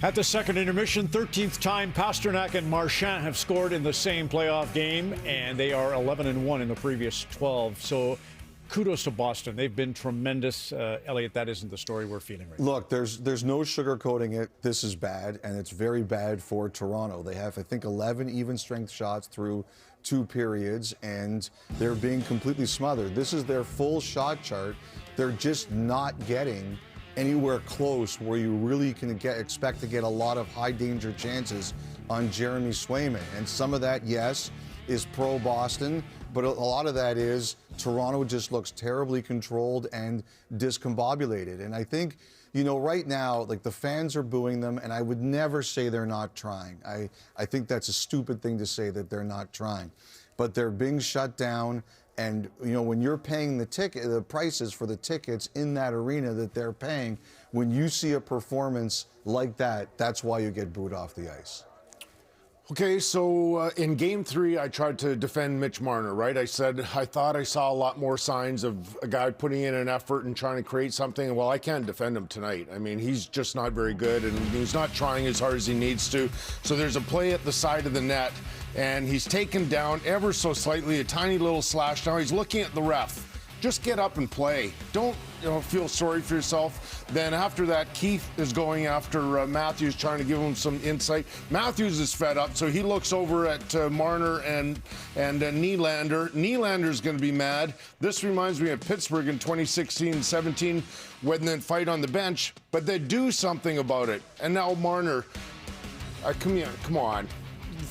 At the second intermission, 13th time, Pasternak and Marchand have scored in the same playoff game, and they are 11-1 in the previous 12. So kudos to Boston. They've been tremendous. Elliot, that isn't the story we're feeling right now. Look, there's no sugarcoating it. This is bad, and it's very bad for Toronto. They have, I think, 11 even-strength shots through 2 periods, and they're being completely smothered. This is their full shot chart. They're just not getting anywhere close where you really can expect to get a lot of high-danger chances on Jeremy Swayman. And some of that, yes, is pro-Boston, but a lot of that is Toronto just looks terribly controlled and discombobulated. And I think, you know, right now, like, the fans are booing them, and I would never say they're not trying. I think that's a stupid thing to say, that they're not trying. But they're being shut down. And, you know, when you're paying the prices for the tickets in that arena that they're paying, when you see a performance like that, that's why you get booed off the ice. Okay, so in Game 3, I tried to defend Mitch Marner, right? I said I thought I saw a lot more signs of a guy putting in an effort and trying to create something. Well, I can't defend him tonight. I mean, he's just not very good, and he's not trying as hard as he needs to. So there's a play at the side of the net, and he's taken down ever so slightly, a tiny little slash. Now he's looking at the ref. Just get up and play. Don't feel sorry for yourself. Then after that, Keith is going after Matthews, trying to give him some insight. Matthews is fed up, so he looks over at Marner and Nylander. Nylander's going to be mad. This reminds me of Pittsburgh in 2016-17 when they fight on the bench, but they do something about it. And now Marner, come on.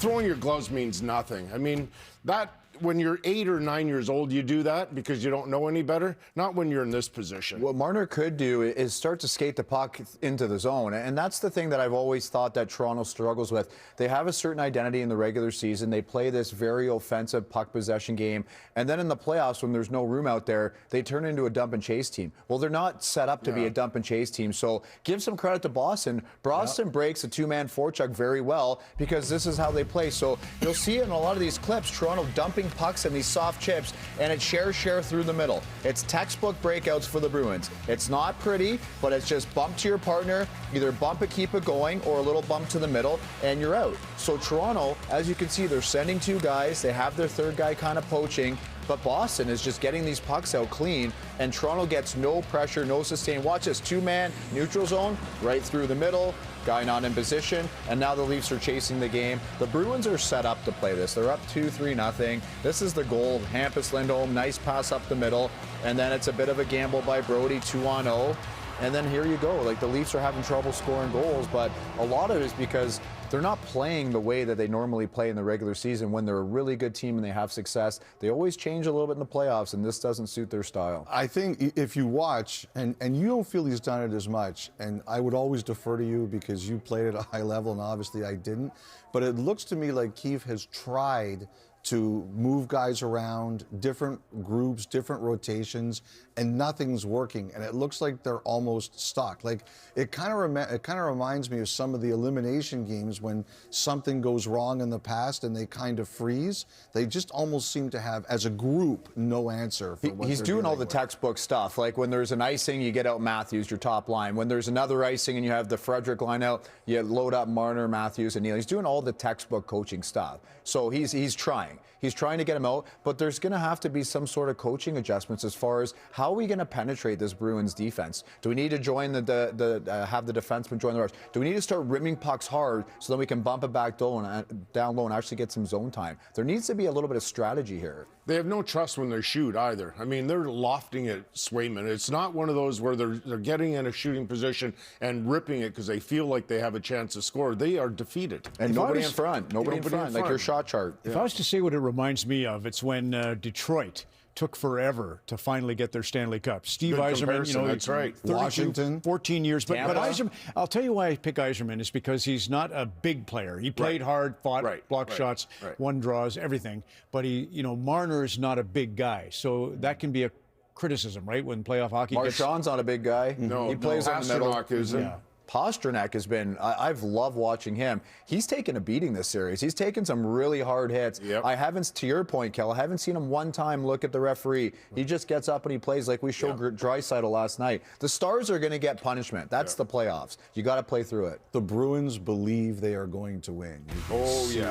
Throwing your gloves means nothing. I mean, that when you're 8 or 9 years old, you do that because you don't know any better. Not when you're in this position. What Marner could do is start to skate the puck into the zone. And that's the thing that I've always thought that Toronto struggles with. They have a certain identity in the regular season. They play this very offensive puck possession game. And then in the playoffs, when there's no room out there, they turn into a dump and chase team. Well, they're not set up to be a dump and chase team. So give some credit to Boston. Boston breaks a two-man forecheck very well because this is how they play. So you'll see it in a lot of these clips, Toronto dumping pucks and these soft chips, and it's share through the middle. It's textbook breakouts for the Bruins. It's not pretty, but it's just bump to your partner, either bump it, keep it going, or a little bump to the middle, and you're out. So Toronto, as you can see, they're sending 2 guys. They have their third guy kind of poaching, but Boston is just getting these pucks out clean, and Toronto gets no pressure, no sustain. Watch this, 2-man, neutral zone, right through the middle, guy not in position, and now the Leafs are chasing the game. The Bruins are set up to play this. They're up 2-3-0. This is the goal. Hampus Lindholm, nice pass up the middle, and then it's a bit of a gamble by Brody, 2-on-0. And then here you go. Like, the Leafs are having trouble scoring goals, but a lot of it is because they're not playing the way that they normally play in the regular season. When they're a really good team and they have success, they always change a little bit in the playoffs, and this doesn't suit their style. I think if you watch, and you don't feel he's done it as much, and I would always defer to you because you played at a high level, and obviously I didn't, but it looks to me like Keith has tried to move guys around, different groups, different rotations, and nothing's working. And it looks like they're almost stuck. Like, it kind of reminds me of some of the elimination games when something goes wrong in the past and they kind of freeze. They just almost seem to have, as a group, no answer for what He's doing all the textbook stuff. Like, when there's an icing, you get out Matthews, your top line. When there's another icing and you have the Frederick line out, you load up Marner, Matthews, and Neal. He's doing all the textbook coaching stuff. So he's trying. He's trying to get him out, but there's going to have to be some sort of coaching adjustments as far as how are we going to penetrate this Bruins defense? Do we need to join have the defenseman join the rush? Do we need to start rimming pucks hard so then we can bump it back down low and actually get some zone time? There needs to be a little bit of strategy here. They have no trust when they shoot either. I mean, they're lofting at Swayman. It's not one of those where they're getting in a shooting position and ripping it because they feel like they have a chance to score. They are defeated. And nobody in front. Nobody in front, like your shot chart. If I was to say what it reminds me of, it's when Detroit took forever to finally get their Stanley Cup. Steve Yzerman, you know, that's right. 14 years. But Yzerman, I'll tell you why I pick Yzerman is because he's not a big player. He played hard, fought, blocked shots, won draws, everything. But Marner is not a big guy, so that can be a criticism, right? When playoff hockey Marchand's not a big guy. No, he plays on the middle. Pasternak isn't. Pastrnak has been, I've loved watching him. He's taken a beating this series. He's taken some really hard hits. Yep. I haven't, to your point, Kel, I haven't seen him one time look at the referee. He just gets up and he plays like we showed Draisaitl last night. The Stars are going to get punishment. That's the playoffs. You got to play through it. The Bruins believe they are going to win. They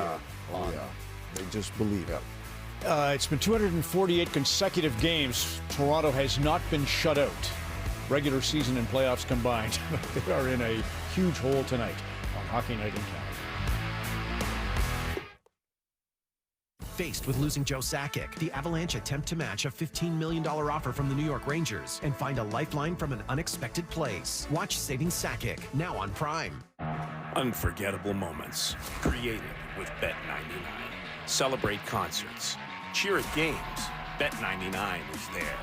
just believe it. It's been 248 consecutive games. Toronto has not been shut out, regular season and playoffs combined. They are in a huge hole tonight on Hockey Night in Canada. Faced with losing Joe Sakic, the Avalanche attempt to match a $15 million offer from the New York Rangers and find a lifeline from an unexpected place. Watch Saving Sakic, now on Prime. Unforgettable moments created with Bet99. Celebrate concerts. Cheer at games. Bet99 is there.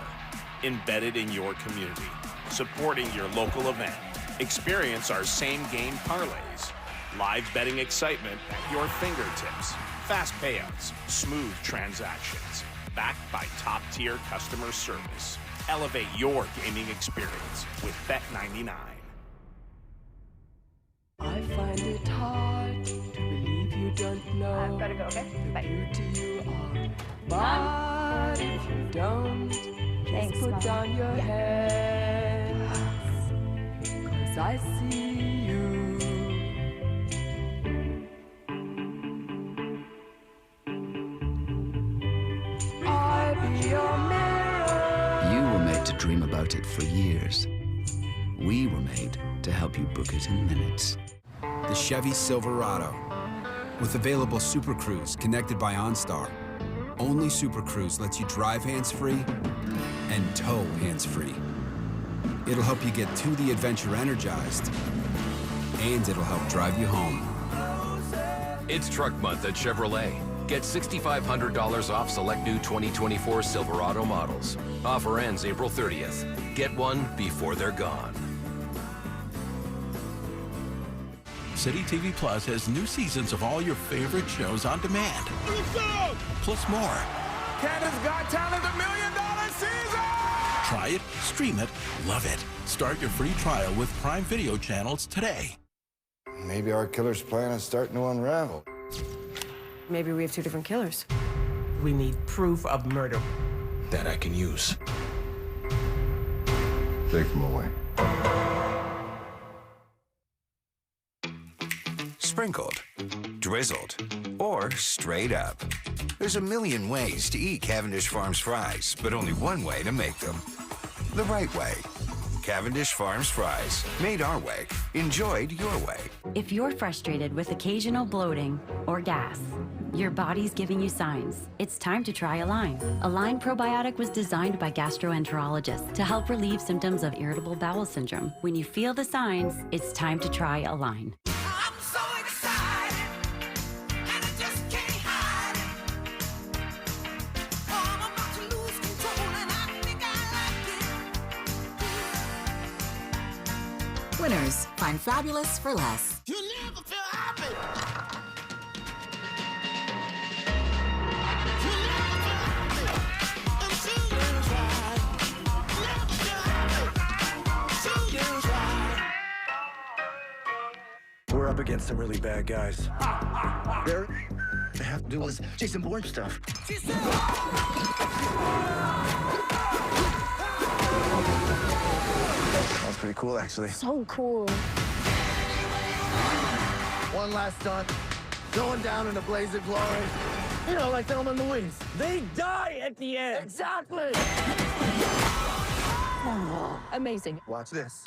Embedded in your community. Supporting your local event. Experience our same-game parlays. Live betting excitement at your fingertips. Fast payouts. Smooth transactions. Backed by top-tier customer service. Elevate your gaming experience with Bet99. I find it hard to believe you don't know. I've got to go, okay? Bye. The beauty you are. But if you don't, Thanks, just put Mom. down your hands. 'Cause I see you. I be your mirror. You were made to dream about it for years. We were made to help you book it in minutes. The Chevy Silverado. With available Super Cruise connected by OnStar. Only Super Cruise lets you drive hands-free and tow hands-free. It'll help you get to the adventure energized, and it'll help drive you home. It's Truck Month at Chevrolet. Get $6,500 off select new 2024 Silverado models. Offer ends April 30th. Get one before they're gone. City TV Plus has new seasons of all your favorite shows on demand. Plus more. Canada's Got Talent, $1 million season! Try it, stream it, love it. Start your free trial with Prime Video channels today. Maybe our killer's plan is starting to unravel. Maybe we have two different killers. We need proof of murder. That I can use. Take them away. Sprinkled, drizzled, or straight up. There's a million ways to eat Cavendish Farms fries, but only one way to make them. The right way. Cavendish Farms fries. Made our way. Enjoyed your way. If you're frustrated with occasional bloating or gas, your body's giving you signs. It's time to try Align. Align Probiotic was designed by gastroenterologists to help relieve symptoms of irritable bowel syndrome. When you feel the signs, it's time to try Align. Winners, find fabulous for less. You never feel happy. We're up against some really bad guys. There, I have to do this Jason Bourne stuff. That was pretty cool, actually. So cool. One last stunt, going down in a blaze of glory. You know, like Thelma and Louise. They die at the end. Exactly. Oh, amazing. Watch this.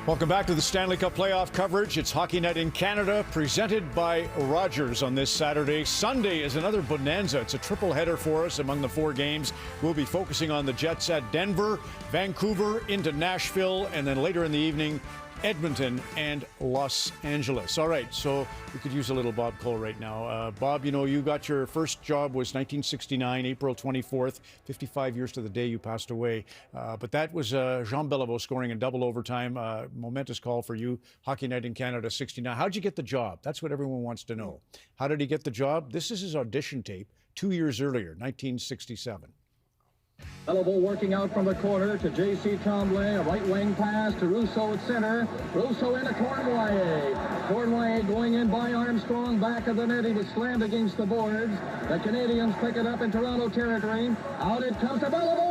Welcome back to the Stanley Cup playoff coverage. It's Hockey Night in Canada, presented by Rogers on this Saturday. Sunday is another bonanza. It's a triple header for us among the four games. We'll be focusing on the Jets at Denver, Vancouver, into Nashville, and then later in the evening, Edmonton and Los Angeles. All right, so we could use a little Bob Cole right now. Bob, you know, you got your first job was 1969, April 24th, 55 years to the day you passed away. But that was Jean Beliveau scoring in double overtime. Momentous call for you. Hockey Night in Canada, 69. How'd you get the job? That's what everyone wants to know. How did he get the job? This is his audition tape 2 years earlier, 1967. Belleville working out from the corner to J.C. Tremblay. A right wing pass to Rousseau at center. Rousseau into Cournoyer. Cournoyer going in by Armstrong. Back of the net. He was slammed against the boards. The Canadians pick it up in Toronto territory. Out it comes to Belleville.